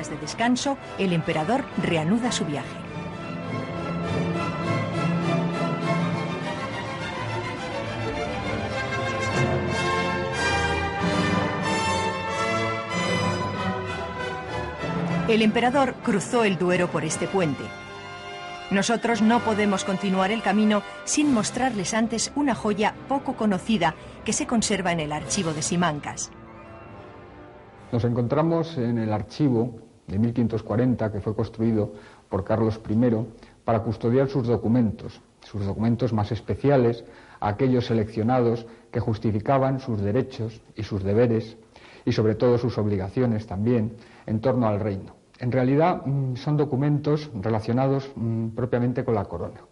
días de descanso, el emperador reanuda su viaje. El emperador cruzó el Duero por este puente. Nosotros no podemos continuar el camino sin mostrarles antes una joya poco conocida que se conserva en el archivo de Simancas. Nos encontramos en el archivo de 1540 que fue construido por Carlos I para custodiar sus documentos más especiales, aquellos seleccionados que justificaban sus derechos y sus deberes y sobre todo sus obligaciones también en torno al reino. En realidad son documentos relacionados propiamente con la corona.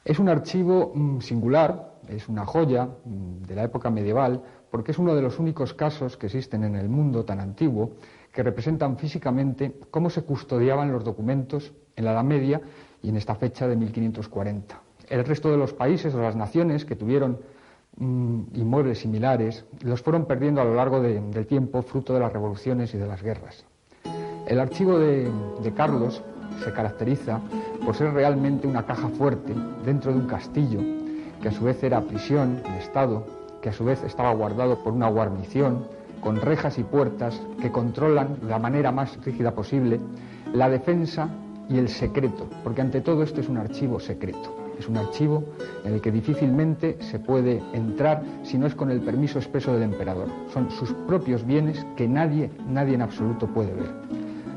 Es un archivo singular, es una joya de la época medieval, porque es uno de los únicos casos que existen en el mundo tan antiguo que representan físicamente cómo se custodiaban los documentos en la Edad Media y en esta fecha de 1540. El resto de los países o las naciones que tuvieron inmuebles similares los fueron perdiendo a lo largo del tiempo, fruto de las revoluciones y de las guerras. El archivo de Carlos se caracteriza por ser realmente una caja fuerte dentro de un castillo, que a su vez era prisión de Estado, que a su vez estaba guardado por una guarnición, con rejas y puertas que controlan de la manera más rígida posible la defensa y el secreto, porque ante todo esto es un archivo secreto. Es un archivo en el que difícilmente se puede entrar si no es con el permiso expreso del emperador. Son sus propios bienes que nadie en absoluto puede ver.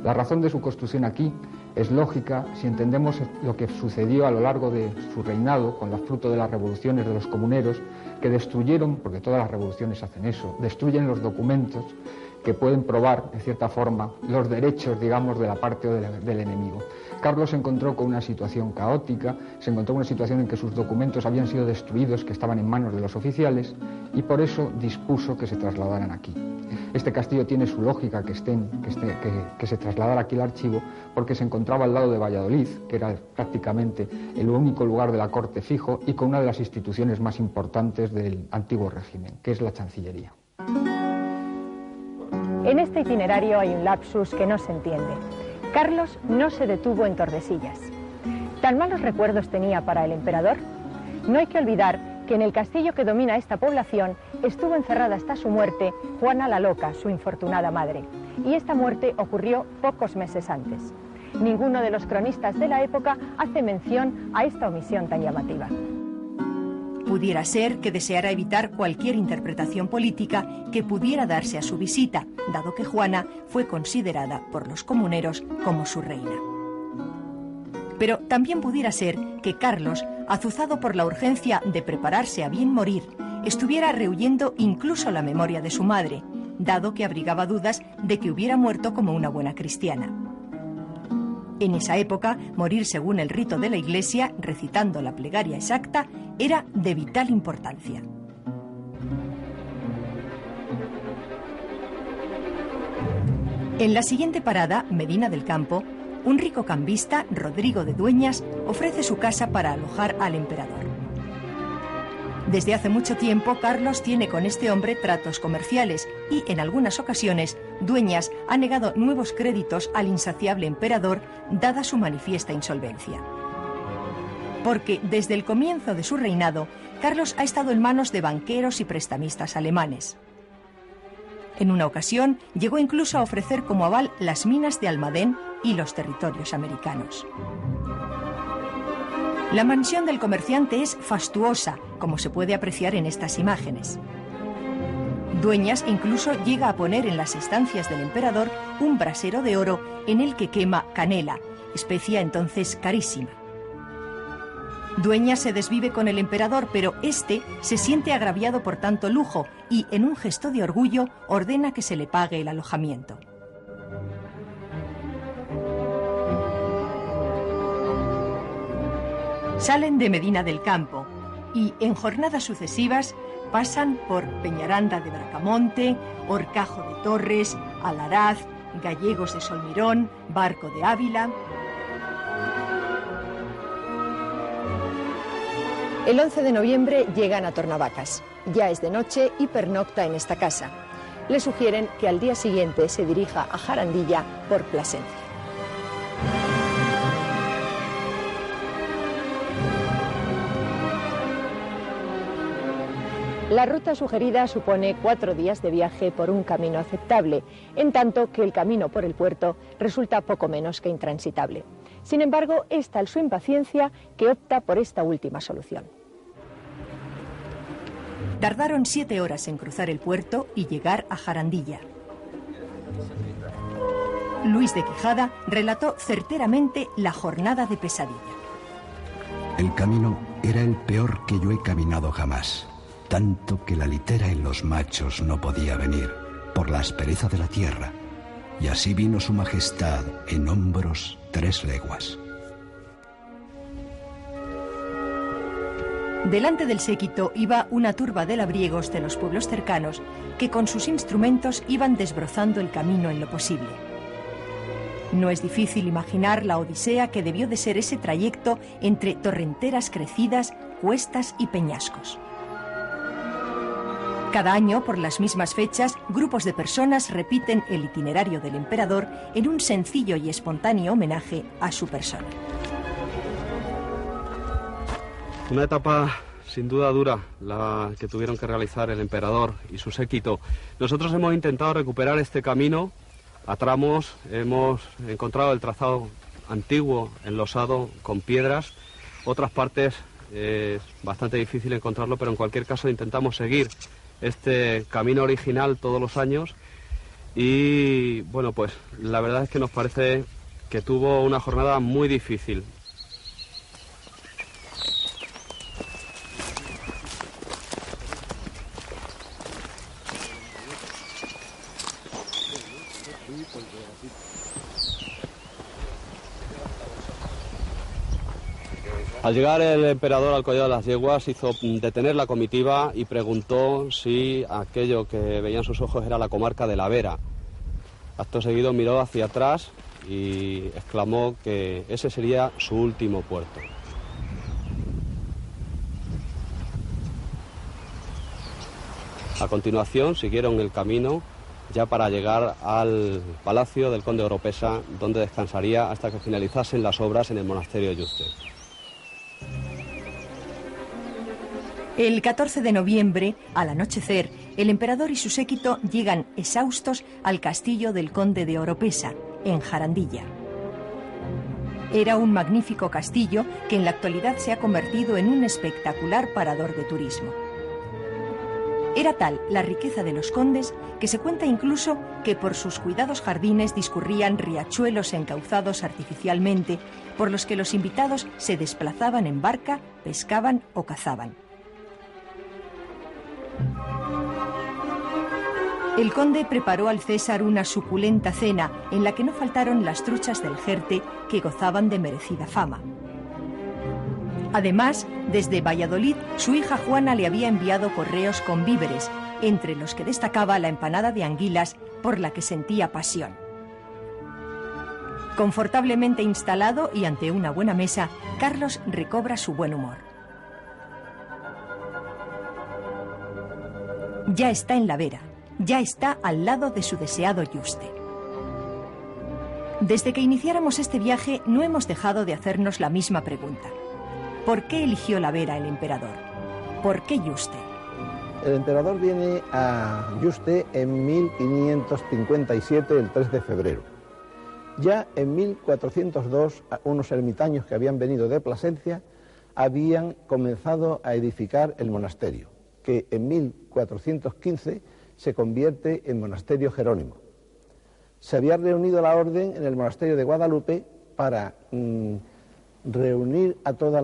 La razón de su construcción aquí es lógica si entendemos lo que sucedió a lo largo de su reinado con el fruto de las revoluciones de los comuneros que destruyeron, porque todas las revoluciones hacen eso, destruyen los documentos que pueden probar, en cierta forma, los derechos, digamos, de la parte o del enemigo. Carlos se encontró con una situación caótica, se encontró con una situación en que sus documentos habían sido destruidos, que estaban en manos de los oficiales, y por eso dispuso que se trasladaran aquí. Este castillo tiene su lógica que se trasladara aquí el archivo, porque se encontraba al lado de Valladolid, que era prácticamente el único lugar de la corte fijo y con una de las instituciones más importantes del antiguo régimen, que es la Chancillería. En este itinerario hay un lapsus que no se entiende. Carlos no se detuvo en Tordesillas. ¿Tan malos recuerdos tenía para el emperador? No hay que olvidar que en el castillo que domina esta población estuvo encerrada hasta su muerte Juana la Loca, su infortunada madre, y esta muerte ocurrió pocos meses antes. Ninguno de los cronistas de la época hace mención a esta omisión tan llamativa. Pudiera ser que deseara evitar cualquier interpretación política que pudiera darse a su visita, dado que Juana fue considerada por los comuneros como su reina. Pero también pudiera ser que Carlos, azuzado por la urgencia de prepararse a bien morir, estuviera rehuyendo incluso la memoria de su madre, dado que abrigaba dudas de que hubiera muerto como una buena cristiana. En esa época, morir según el rito de la Iglesia, recitando la plegaria exacta, era de vital importancia. En la siguiente parada, Medina del Campo, un rico cambista, Rodrigo de Dueñas, ofrece su casa para alojar al emperador. Desde hace mucho tiempo, Carlos tiene con este hombre tratos comerciales y, en algunas ocasiones, Dueñas ha negado nuevos créditos al insaciable emperador, dada su manifiesta insolvencia. Porque, desde el comienzo de su reinado, Carlos ha estado en manos de banqueros y prestamistas alemanes. En una ocasión, llegó incluso a ofrecer como aval las minas de Almadén y los territorios americanos. La mansión del comerciante es fastuosa, como se puede apreciar en estas imágenes. Dueñas incluso llega a poner en las estancias del emperador un brasero de oro en el que quema canela, especia entonces carísima. Dueñas se desvive con el emperador, pero este se siente agraviado por tanto lujo y, en un gesto de orgullo, ordena que se le pague el alojamiento. Salen de Medina del Campo y, en jornadas sucesivas, pasan por Peñaranda de Bracamonte, Horcajo de Torres, Alaraz, Gallegos de Solmirón, Barco de Ávila. El 11 de noviembre llegan a Tornavacas. Ya es de noche y pernocta en esta casa. le sugieren que al día siguiente se dirija a Jarandilla por Plasencia. La ruta sugerida supone 4 días de viaje por un camino aceptable, en tanto que el camino por el puerto resulta poco menos que intransitable. Sin embargo, es tal su impaciencia que opta por esta última solución. Tardaron 7 horas en cruzar el puerto y llegar a Jarandilla. Luis de Quijada relató certeramente la jornada de pesadilla. El camino era el peor que yo he caminado jamás. Tanto que la litera en los machos no podía venir, por la aspereza de la tierra, y así vino su majestad en hombros 3 leguas. Delante del séquito iba una turba de labriegos de los pueblos cercanos que con sus instrumentos iban desbrozando el camino en lo posible. No es difícil imaginar la odisea que debió de ser ese trayecto entre torrenteras crecidas, cuestas y peñascos. Cada año, por las mismas fechas, grupos de personas repiten el itinerario del emperador en un sencillo y espontáneo homenaje a su persona. Una etapa sin duda dura, la que tuvieron que realizar el emperador y su séquito. Nosotros hemos intentado recuperar este camino a tramos, hemos encontrado el trazado antiguo, enlosado con piedras. Otras partes es bastante difícil encontrarlo, pero en cualquier caso intentamos seguir este camino original todos los años y bueno, pues la verdad es que nos parece que tuvo una jornada muy difícil. Al llegar el emperador al Collado de las Yeguas hizo detener la comitiva y preguntó si aquello que veían sus ojos era la comarca de la Vera. Acto seguido miró hacia atrás y exclamó que ese sería su último puerto. A continuación siguieron el camino ya para llegar al palacio del conde de Oropesa, donde descansaría hasta que finalizasen las obras en el monasterio de Yuste. El 14 de noviembre, al anochecer, el emperador y su séquito llegan exhaustos al castillo del conde de Oropesa, en Jarandilla. Era un magnífico castillo que en la actualidad se ha convertido en un espectacular parador de turismo. Era tal la riqueza de los condes que se cuenta incluso que por sus cuidados jardines discurrían riachuelos encauzados artificialmente por los que los invitados se desplazaban en barca, pescaban o cazaban. El conde preparó al César una suculenta cena en la que no faltaron las truchas del Jerte que gozaban de merecida fama. Además, desde Valladolid, su hija Juana le había enviado correos con víveres, entre los que destacaba la empanada de anguilas por la que sentía pasión. Confortablemente instalado y ante una buena mesa, Carlos recobra su buen humor. Ya está en la Vera, ya está al lado de su deseado Yuste. Desde que iniciáramos este viaje no hemos dejado de hacernos la misma pregunta. ¿Por qué eligió la Vera el emperador? ¿Por qué Yuste? El emperador viene a Yuste en 1557, el 3 de febrero. Ya en 1402, unos ermitaños que habían venido de Plasencia habían comenzado a edificar el monasterio, que en 1415 se convierte en monasterio jerónimo. Se había reunido la orden en el monasterio de Guadalupe para reunir a todos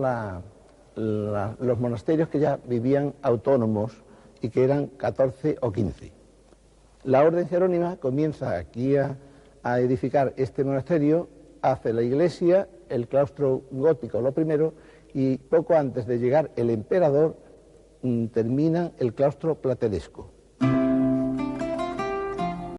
los monasterios que ya vivían autónomos y que eran 14 o 15. La orden jerónima comienza aquí a edificar este monasterio, hace la iglesia, el claustro gótico lo primero, y poco antes de llegar el emperador termina el claustro plateresco.